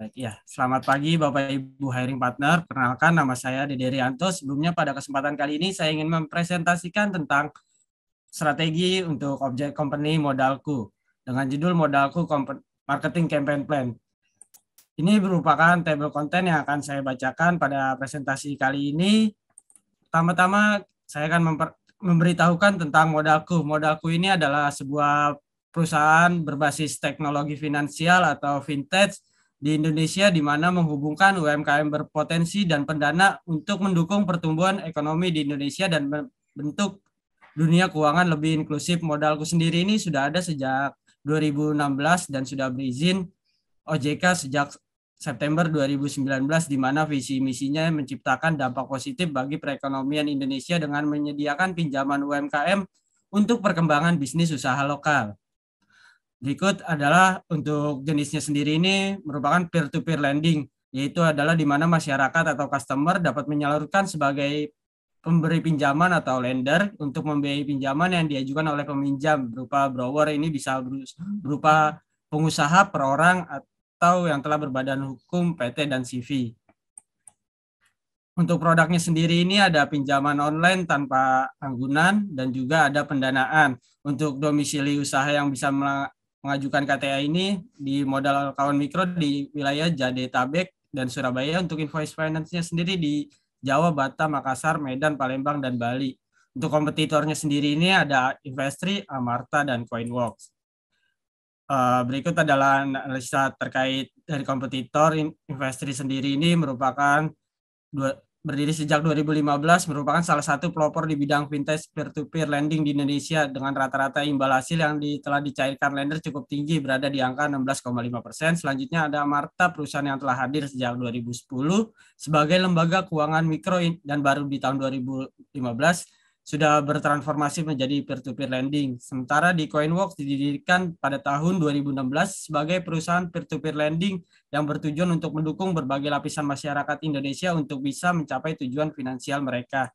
Baik, ya. Selamat pagi Bapak Ibu hiring partner. Perkenalkan nama saya Dede Rianto. Sebelumnya pada kesempatan kali ini saya ingin mempresentasikan tentang strategi untuk objek company modalku dengan judul modalku marketing campaign plan. Ini merupakan table konten yang akan saya bacakan pada presentasi kali ini. Pertama-tama saya akan memberitahukan tentang modalku. Modalku ini adalah sebuah perusahaan berbasis teknologi finansial atau fintech di Indonesia di mana menghubungkan UMKM berpotensi dan pendana untuk mendukung pertumbuhan ekonomi di Indonesia dan bentuk dunia keuangan lebih inklusif. Modalku sendiri ini sudah ada sejak 2016 dan sudah berizin OJK sejak September 2019, di mana visi misinya menciptakan dampak positif bagi perekonomian Indonesia dengan menyediakan pinjaman UMKM untuk perkembangan bisnis usaha lokal. Berikut adalah untuk jenisnya sendiri ini merupakan peer-to-peer lending, yaitu adalah di mana masyarakat atau customer dapat menyalurkan sebagai pemberi pinjaman atau lender untuk membiayai pinjaman yang diajukan oleh peminjam berupa borrower. Ini bisa berupa pengusaha, perorang, atau yang telah berbadan hukum, PT, dan CV. Untuk produknya sendiri ini ada pinjaman online tanpa tanggungan dan juga ada pendanaan. Untuk domisili usaha yang bisa mengajukan KTA ini di modal kawan mikro di wilayah Jadetabek dan Surabaya. Untuk invoice finance-nya sendiri di Jawa, Batam, Makassar, Medan, Palembang, dan Bali. Untuk kompetitornya sendiri ini ada Investri, Amarta, dan Coinworks. Berikut adalah analisa terkait dari kompetitor. Investri sendiri ini merupakan berdiri sejak 2015, merupakan salah satu pelopor di bidang fintech peer-to-peer lending di Indonesia dengan rata-rata imbal hasil yang telah dicairkan lender cukup tinggi, berada di angka 16,5%. Selanjutnya ada Amarta, perusahaan yang telah hadir sejak 2010 sebagai lembaga keuangan mikro dan baru di tahun 2015 sudah bertransformasi menjadi peer-to-peer lending. Sementara di Coinworks didirikan pada tahun 2016 sebagai perusahaan peer-to-peer lending yang bertujuan untuk mendukung berbagai lapisan masyarakat Indonesia untuk bisa mencapai tujuan finansial mereka.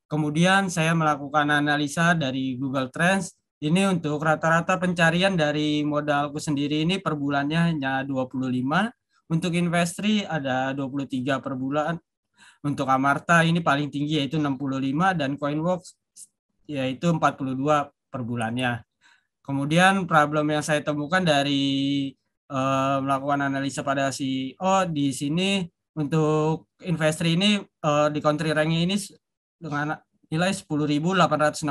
Kemudian saya melakukan analisa dari Google Trends. Ini untuk rata-rata pencarian dari modalku sendiri ini per bulannya hanya 25. Untuk Investri ada 23 per bulan. Untuk Amarta ini paling tinggi yaitu 65 dan Coinworks yaitu 42 per bulannya. Kemudian problem yang saya temukan dari melakukan analisa pada CEO di sini untuk Investri ini di country rank-nya ini dengan nilai 10.867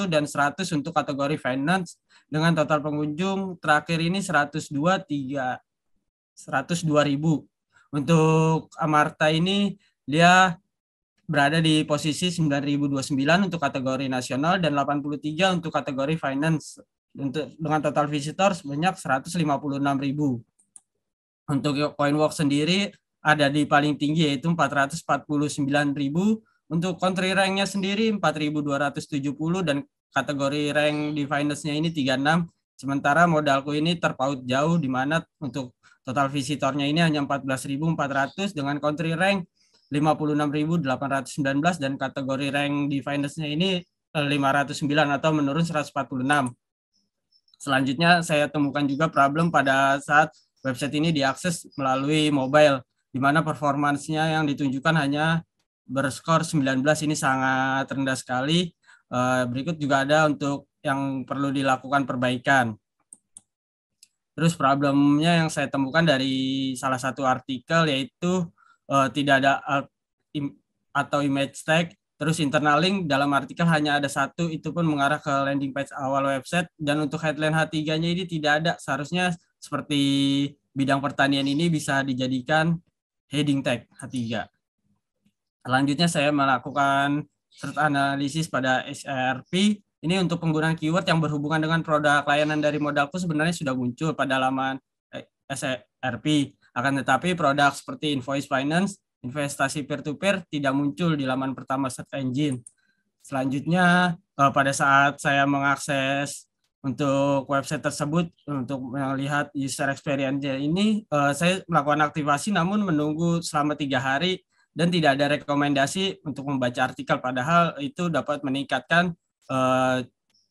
dan 100 untuk kategori finance dengan total pengunjung terakhir ini 102.000. Untuk Amarta ini dia berada di posisi 9.029 untuk kategori nasional dan 83 untuk kategori finance dengan total visitor sebanyak 156.000. Untuk Coinworks sendiri ada di paling tinggi yaitu 449.000. Untuk country rank-nya sendiri 4.270 dan kategori rank di finance-nya ini 36. Sementara modalku ini terpaut jauh di mana untuk total visitornya ini hanya 14.400 dengan country rank 56.819 dan kategori rank di finance-nya ini 509 atau menurun 146. Selanjutnya saya temukan juga problem pada saat website ini diakses melalui mobile, di mana performansnya yang ditunjukkan hanya berskor 19, ini sangat rendah sekali. Berikut juga ada untuk yang perlu dilakukan perbaikan. Terus problemnya yang saya temukan dari salah satu artikel yaitu tidak ada atau image tag, terus internal link dalam artikel hanya ada satu, itu pun mengarah ke landing page awal website, dan untuk headline H3-nya ini tidak ada. Seharusnya seperti bidang pertanian ini bisa dijadikan heading tag H3. Selanjutnya saya melakukan search analisis pada SERP. Ini untuk penggunaan keyword yang berhubungan dengan produk layanan dari modalku sebenarnya sudah muncul pada laman SERP. Akan tetapi produk seperti invoice finance, investasi peer-to-peer tidak muncul di laman pertama search engine. Selanjutnya pada saat saya mengakses untuk website tersebut untuk melihat user experience ini, saya melakukan aktivasi namun menunggu selama 3 hari dan tidak ada rekomendasi untuk membaca artikel, padahal itu dapat meningkatkan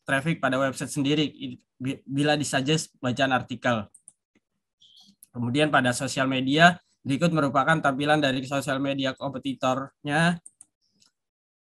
traffic pada website sendiri bila disuggest bacaan artikel. Kemudian pada sosial media, berikut merupakan tampilan dari sosial media kompetitornya.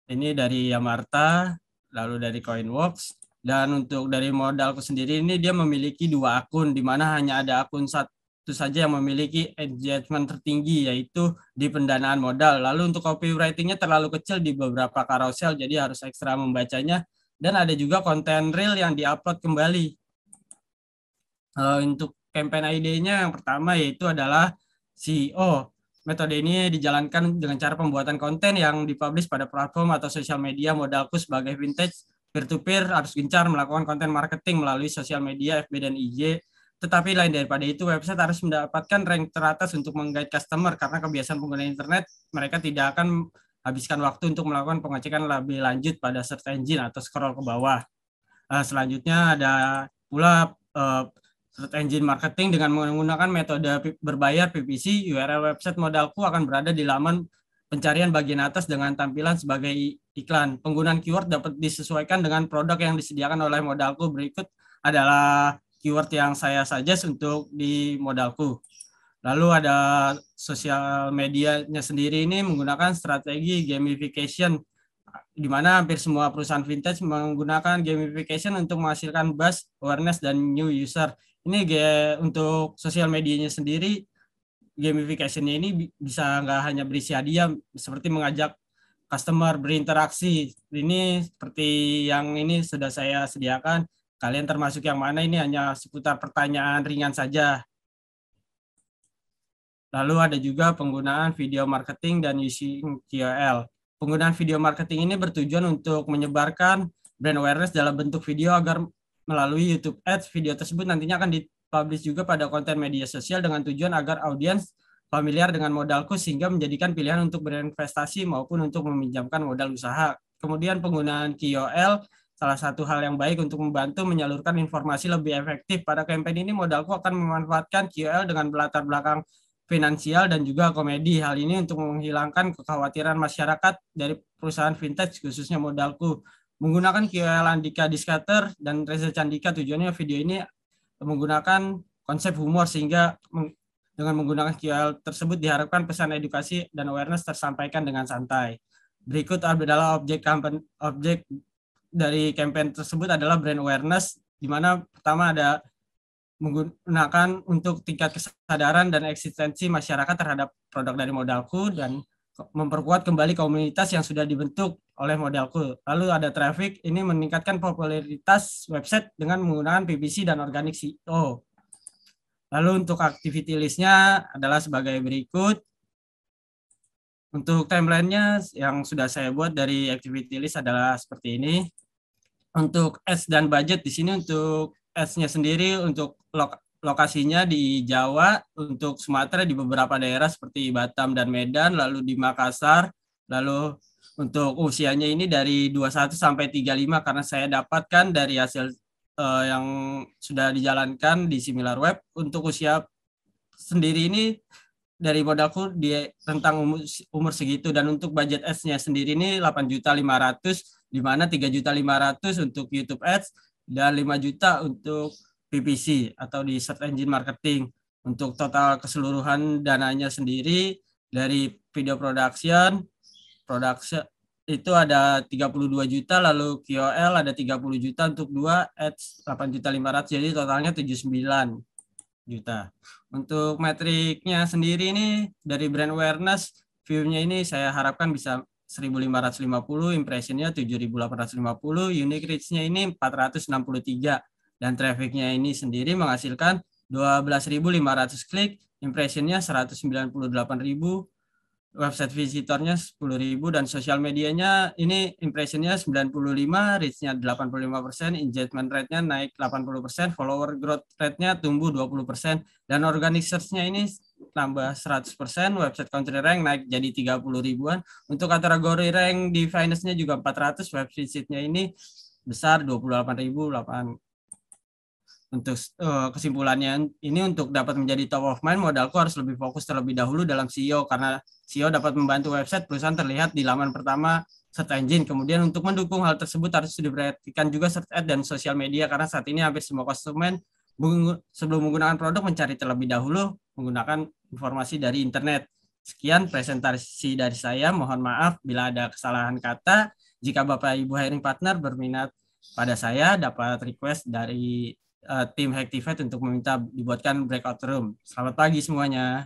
Ini dari Yamarta, lalu dari Coinworks. Dan untuk dari Modalku sendiri ini dia memiliki 2 akun, di mana hanya ada akun satu saja yang memiliki engagement tertinggi, yaitu di pendanaan modal. Lalu untuk copywritingnya terlalu kecil di beberapa carousel, jadi harus ekstra membacanya. Dan ada juga konten reel yang diupload kembali. Untuk campaign ID-nya yang pertama yaitu adalah CEO. Metode ini dijalankan dengan cara pembuatan konten yang dipublish pada platform atau sosial media. Modalku sebagai vintage peer-to-peer harus gencar melakukan konten marketing melalui sosial media FB dan IG. Tetapi lain daripada itu, website harus mendapatkan rank teratas untuk menggait customer karena kebiasaan pengguna internet, mereka tidak akan habiskan waktu untuk melakukan pengecekan lebih lanjut pada search engine atau scroll ke bawah. Selanjutnya ada pula search engine marketing dengan menggunakan metode berbayar PPC. URL website Modalku akan berada di laman pencarian bagian atas dengan tampilan sebagai iklan. Penggunaan keyword dapat disesuaikan dengan produk yang disediakan oleh Modalku. Berikut adalah keyword yang saya suggest untuk di Modalku. Lalu ada sosial medianya sendiri ini menggunakan strategi gamification, di mana hampir semua perusahaan vintage menggunakan gamification untuk menghasilkan buzz, awareness, dan new user. Ini untuk sosial medianya sendiri, gamification-nya ini bisa nggak hanya berisi hadiah, seperti mengajak customer berinteraksi. Ini seperti yang ini sudah saya sediakan. Kalian termasuk yang mana? Ini hanya seputar pertanyaan ringan saja. Lalu ada juga penggunaan video marketing dan using KOL. Penggunaan video marketing ini bertujuan untuk menyebarkan brand awareness dalam bentuk video agar melalui YouTube Ads, video tersebut nantinya akan dipublish juga pada konten media sosial dengan tujuan agar audiens familiar dengan Modalku sehingga menjadikan pilihan untuk berinvestasi maupun untuk meminjamkan modal usaha. Kemudian penggunaan KOL, salah satu hal yang baik untuk membantu menyalurkan informasi lebih efektif. Pada campaign ini Modalku akan memanfaatkan KOL dengan latar belakang finansial dan juga komedi. Hal ini untuk menghilangkan kekhawatiran masyarakat dari perusahaan vintage khususnya Modalku. Menggunakan KOL Andika Diskater dan Reza Candika, tujuannya video ini menggunakan konsep humor sehingga dengan menggunakan KOL tersebut diharapkan pesan edukasi dan awareness tersampaikan dengan santai. Berikut adalah objek dari campaign tersebut adalah brand awareness, di mana pertama ada menggunakan untuk tingkat kesadaran dan eksistensi masyarakat terhadap produk dari Modalku dan memperkuat kembali komunitas yang sudah dibentuk oleh Modalku. Lalu ada traffic, ini meningkatkan popularitas website dengan menggunakan PPC dan organic SEO. Lalu untuk activity list-nya adalah sebagai berikut. Untuk timeline-nya yang sudah saya buat dari activity list adalah seperti ini. Untuk ads dan budget di sini untuk ads-nya sendiri untuk lokasinya di Jawa, untuk Sumatera di beberapa daerah seperti Batam dan Medan, lalu di Makassar, lalu untuk usianya ini dari 21 sampai 35 karena saya dapatkan dari hasil yang sudah dijalankan di SimilarWeb. Untuk usia sendiri ini dari Modalku di rentang umur segitu, dan untuk budget ads-nya sendiri ini 8.500.000, di mana 3.500.000 untuk YouTube Ads dan 5 juta untuk PPC atau di search engine marketing. Untuk total keseluruhan dananya sendiri dari video production itu ada 32 juta, lalu KOL ada 30 juta, untuk 2 ads 8.500.000, jadi totalnya 79 juta. Untuk metriknya sendiri ini dari brand awareness, view-nya ini saya harapkan bisa 1.550, impression-nya 7.850, unique reach-nya ini 463, dan traffic-nya ini sendiri menghasilkan 12.500 klik, impression-nya 198.000, website visitornya 10.000, dan sosial medianya ini impression-nya 95, reach-nya 85%, engagement rate-nya naik 80%, follower growth rate-nya tumbuh 20%, dan organic search-nya ini tambah 100%, website country rank naik jadi 30 ribuan. Untuk kategori rank di finance-nya juga 400, web visit-nya ini besar 28.008. Untuk kesimpulannya ini, untuk dapat menjadi top of mind, Modalku harus lebih fokus terlebih dahulu dalam SEO, karena SEO dapat membantu website perusahaan terlihat di laman pertama search engine. Kemudian untuk mendukung hal tersebut harus diperhatikan juga search ad dan sosial media, karena saat ini hampir semua konsumen Sebelum menggunakan produk, mencari terlebih dahulu menggunakan informasi dari internet. Sekian presentasi dari saya. Mohon maaf bila ada kesalahan kata. Jika Bapak Ibu hiring partner berminat pada saya, dapat request dari tim Hacktivate untuk meminta dibuatkan breakout room. Selamat pagi semuanya.